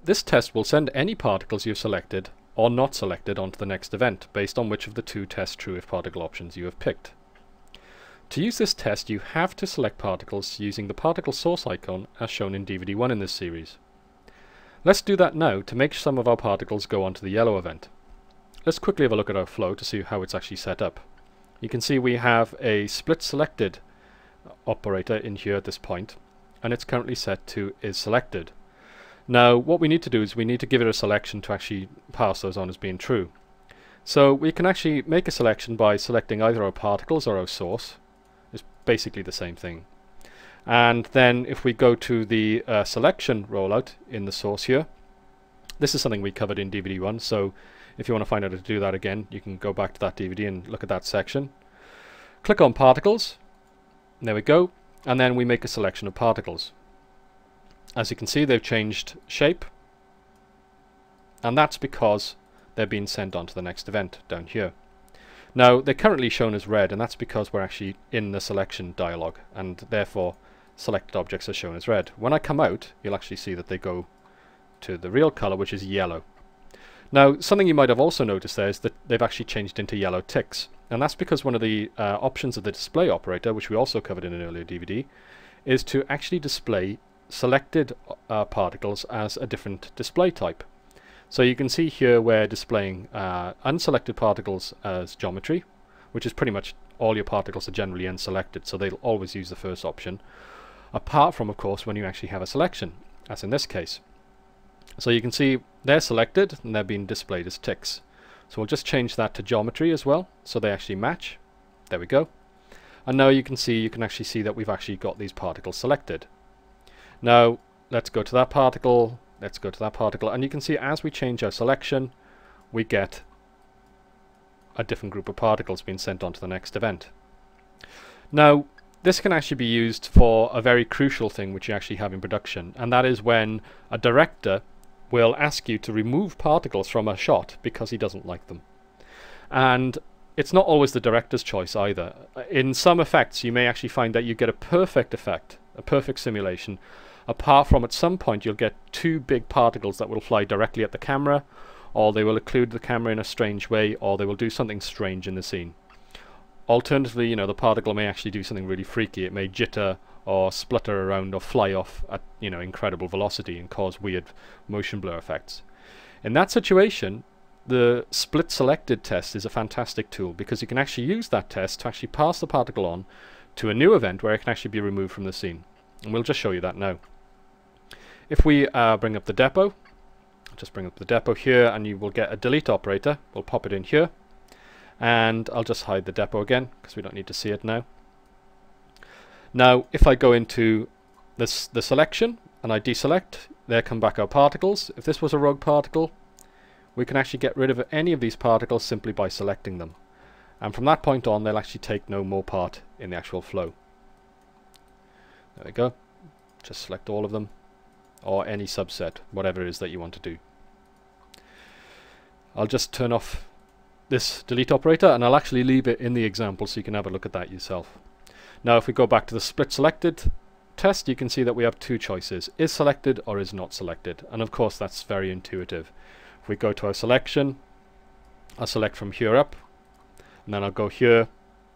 This test will send any particles you've selected or not selected onto the next event, based on which of the two test true if particle options you have picked. To use this test, you have to select particles using the particle source icon as shown in DVD 1 in this series. Let's do that now to make some of our particles go onto the yellow event. Let's quickly have a look at our flow to see how it's actually set up. You can see we have a split selected operator in here at this point, and it's currently set to is selected. Now what we need to do is we need to give it a selection to actually pass those on as being true. So we can actually make a selection by selecting either our particles or our source. It's basically the same thing. And then if we go to the selection rollout in the source here, this is something we covered in DVD 1, so if you want to find out how to do that again, you can go back to that DVD and look at that section. Click on particles, and there we go, and then we make a selection of particles. As you can see, they've changed shape, and that's because they're being sent on to the next event down here. Now they're currently shown as red, and that's because we're actually in the selection dialog, and therefore selected objects are shown as red. When I come out, you'll actually see that they go to the real color, which is yellow. Now something you might have also noticed there is that they've actually changed into yellow ticks, and that's because one of the options of the display operator, which we also covered in an earlier DVD, is to actually display selected particles as a different display type. So you can see here we're displaying unselected particles as geometry, which is pretty much all your particles are generally unselected, so they'll always use the first option, apart from of course when you actually have a selection, as in this case. So you can see they're selected and they're being displayed as ticks. So we'll just change that to geometry as well, so they actually match. There we go. And now you can actually see that we've actually got these particles selected. Now let's go to that particle, let's go to that particle, and you can see as we change our selection, we get a different group of particles being sent on to the next event. Now this can actually be used for a very crucial thing which you actually have in production, and that is when a director will ask you to remove particles from a shot because he doesn't like them. And it's not always the director's choice either. In some effects you may actually find that you get a perfect effect, a perfect simulation, apart from at some point you'll get two big particles that will fly directly at the camera, or they will occlude the camera in a strange way, or they will do something strange in the scene. Alternatively, you know, the particle may actually do something really freaky. It may jitter or splutter around or fly off at, you know, incredible velocity and cause weird motion blur effects. In that situation, the split selected test is a fantastic tool, because you can actually use that test to actually pass the particle on to a new event where it can actually be removed from the scene. And we'll just show you that now. If we bring up the depot, just bring up the depot here, and you will get a delete operator. We'll pop it in here, and I'll just hide the depot again because we don't need to see it now. Now if I go into the selection and I deselect, there come back our particles. If this was a rogue particle, we can actually get rid of any of these particles simply by selecting them, and from that point on they'll actually take no more part in the actual flow. There we go. Just select all of them, or any subset, whatever it is that you want to do. I'll just turn off this delete operator, and I'll actually leave it in the example so you can have a look at that yourself. Now if we go back to the split selected test, you can see that we have two choices: is selected or is not selected, and of course that's very intuitive. If we go to our selection, I'll select from here up, and then I'll go here,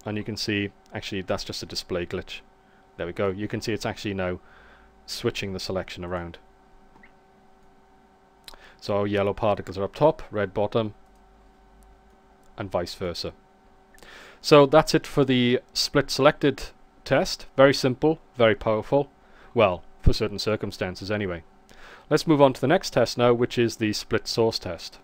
and you can see actually that's just a display glitch. There we go. You can see it's actually now switching the selection around. So our yellow particles are up top, red bottom, and vice versa. So that's it for the split selected test. Very simple, very powerful. Well, for certain circumstances anyway. Let's move on to the next test now, which is the split source test.